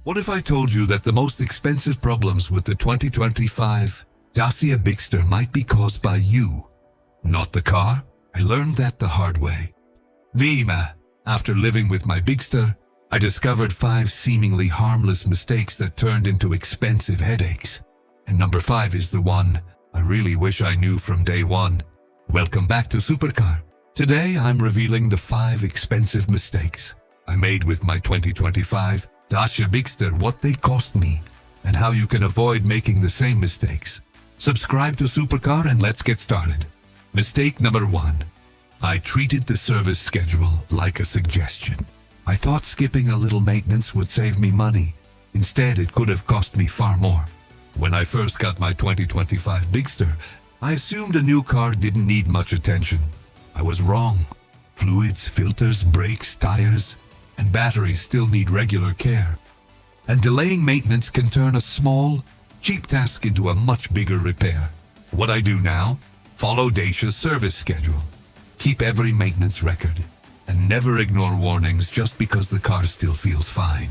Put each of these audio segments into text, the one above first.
What if I told you that the most expensive problems with the 2025 Dacia Bigster might be caused by you, not the car? I learned that the hard way. After living with my Bigster, I discovered 5 seemingly harmless mistakes that turned into expensive headaches. And number 5 is the one I really wish I knew from day one. Welcome back to Supercar. Today I'm revealing the 5 expensive mistakes I made with my 2025 Dacia Bigster, what they cost me, and how you can avoid making the same mistakes. Subscribe to Supercar and let's get started. Mistake number 1. I treated the service schedule like a suggestion. I thought skipping a little maintenance would save me money. Instead, it could have cost me far more. When I first got my 2025 Bigster, I assumed a new car didn't need much attention. I was wrong. Fluids, filters, brakes, tires, and batteries still need regular care. And delaying maintenance can turn a small, cheap task into a much bigger repair. What I do now? Follow Dacia's service schedule. Keep every maintenance record, and never ignore warnings just because the car still feels fine.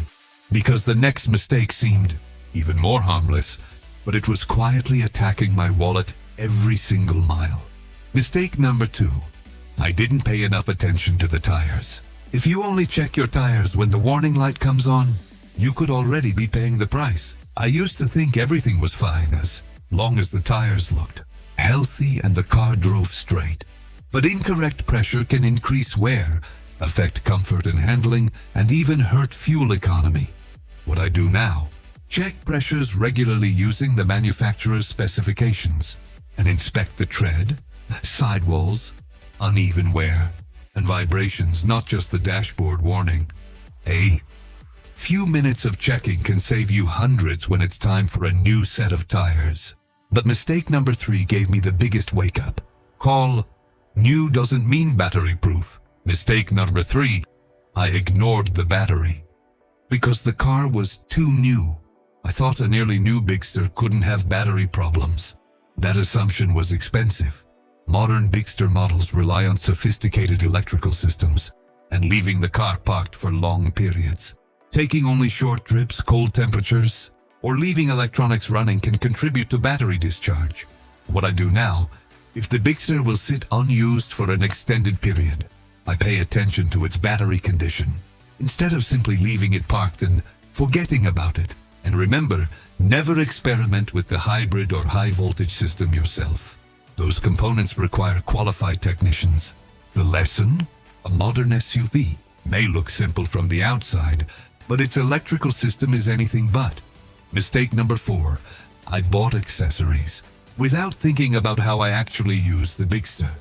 Because the next mistake seemed even more harmless, but it was quietly attacking my wallet every single mile. Mistake number 2. I didn't pay enough attention to the tires. If you only check your tires when the warning light comes on, you could already be paying the price. I used to think everything was fine as long as the tires looked healthy and the car drove straight. But incorrect pressure can increase wear, affect comfort and handling, and even hurt fuel economy. What I do now? Check pressures regularly using the manufacturer's specifications and inspect the tread, sidewalls, uneven wear, and vibrations, not just the dashboard warning. A few minutes of checking can save you hundreds when it's time for a new set of tires. But mistake number 3 gave me the biggest wake-up call. New doesn't mean battery-proof. Mistake number 3. I ignored the battery. Because the car was too new. I thought a nearly new Bigster couldn't have battery problems. That assumption was expensive. Modern Bigster models rely on sophisticated electrical systems and leaving the car parked for long periods. Taking only short trips, cold temperatures, or leaving electronics running can contribute to battery discharge. What I do now, if the Bigster will sit unused for an extended period, I pay attention to its battery condition, instead of simply leaving it parked and forgetting about it. And remember, never experiment with the hybrid or high voltage system yourself. Those components require qualified technicians. The lesson? A modern SUV may look simple from the outside, but its electrical system is anything but. Mistake number 4. I bought accessories without thinking about how I actually use the Bigster.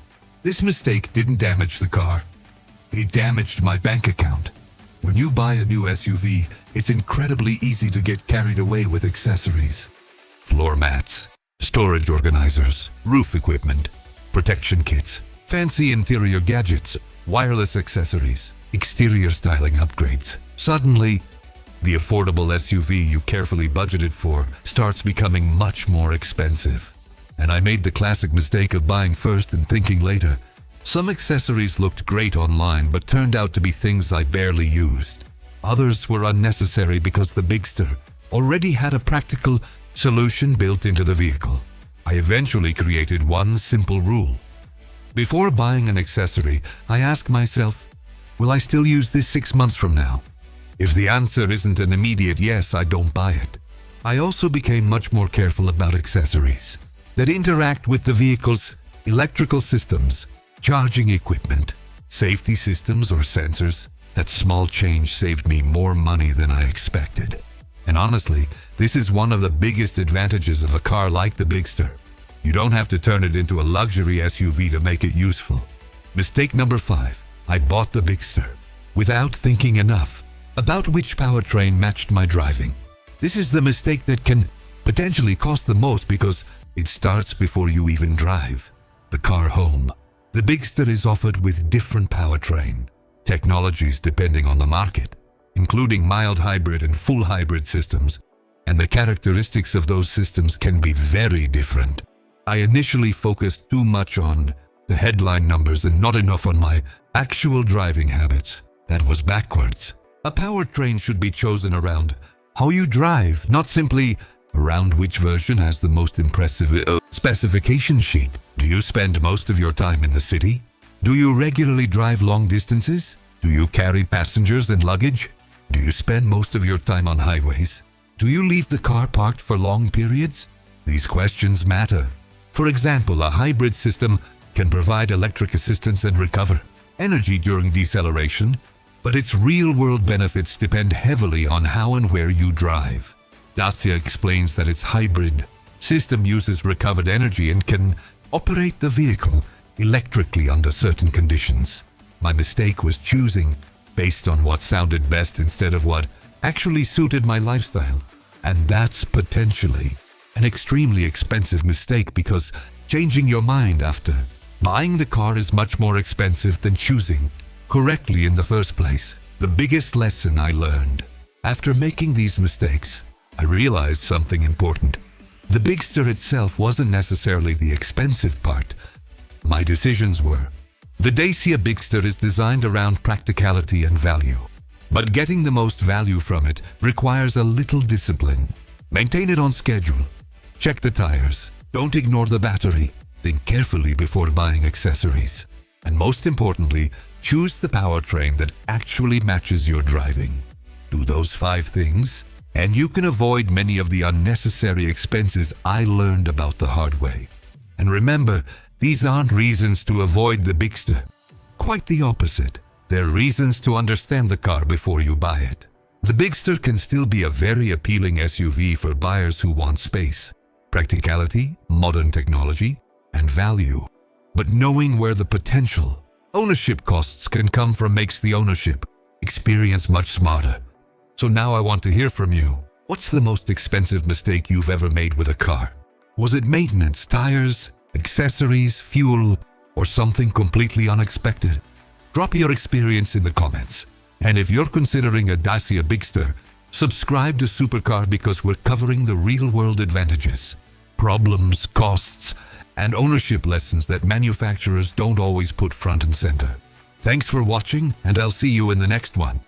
This mistake didn't damage the car. It damaged my bank account. When you buy a new SUV, it's incredibly easy to get carried away with accessories. Floor mats, storage organizers, roof equipment, protection kits, fancy interior gadgets, wireless accessories, exterior styling upgrades. Suddenly, the affordable SUV you carefully budgeted for starts becoming much more expensive. And I made the classic mistake of buying first and thinking later. Some accessories looked great online but turned out to be things I barely used. Others were unnecessary because the Bigster already had a practical solution built into the vehicle. I eventually created one simple rule. Before buying an accessory, I ask myself, will I still use this 6 months from now? If the answer isn't an immediate yes, I don't buy it. I also became much more careful about accessories that interact with the vehicle's electrical systems, charging equipment, safety systems or sensors. That small change saved me more money than I expected. And honestly, this is one of the biggest advantages of a car like the Bigster. You don't have to turn it into a luxury SUV to make it useful. Mistake number 5. I bought the Bigster without thinking enough about which powertrain matched my driving. This is the mistake that can potentially cost the most because it starts before you even drive the car home. The Bigster is offered with different powertrain technologies depending on the market, including mild hybrid and full hybrid systems, and the characteristics of those systems can be very different. I initially focused too much on the headline numbers and not enough on my actual driving habits. That was backwards. A powertrain should be chosen around how you drive, not simply around which version has the most impressive specification sheet. Do you spend most of your time in the city? Do you regularly drive long distances? Do you carry passengers and luggage? Do you spend most of your time on highways? Do you leave the car parked for long periods? These questions matter. For example, a hybrid system can provide electric assistance and recover energy during deceleration, but its real-world benefits depend heavily on how and where you drive. Dacia explains that its hybrid system uses recovered energy and can operate the vehicle electrically under certain conditions. My mistake was choosing based on what sounded best instead of what actually suited my lifestyle. And that's potentially an extremely expensive mistake, because changing your mind after buying the car is much more expensive than choosing correctly in the first place. The biggest lesson I learned after making these mistakes, I realized something important. The Bigster itself wasn't necessarily the expensive part. My decisions were. The Dacia Bigster is designed around practicality and value, but getting the most value from it requires a little discipline. Maintain it on schedule. Check the tires. Don't ignore the battery. Think carefully before buying accessories. And most importantly, choose the powertrain that actually matches your driving. Do those 5 things, and you can avoid many of the unnecessary expenses I learned about the hard way. And remember, these aren't reasons to avoid the Bigster. Quite the opposite. They're reasons to understand the car before you buy it. The Bigster can still be a very appealing SUV for buyers who want space, practicality, modern technology, and value. But knowing where the potential ownership costs can come from makes the ownership experience much smarter. So now I want to hear from you. What's the most expensive mistake you've ever made with a car? Was it maintenance, tires, accessories, fuel, or something completely unexpected? Drop your experience in the comments. And if you're considering a Dacia Bigster, subscribe to Supercar, because we're covering the real-world advantages, problems, costs, and ownership lessons that manufacturers don't always put front and center. Thanks for watching, and I'll see you in the next one.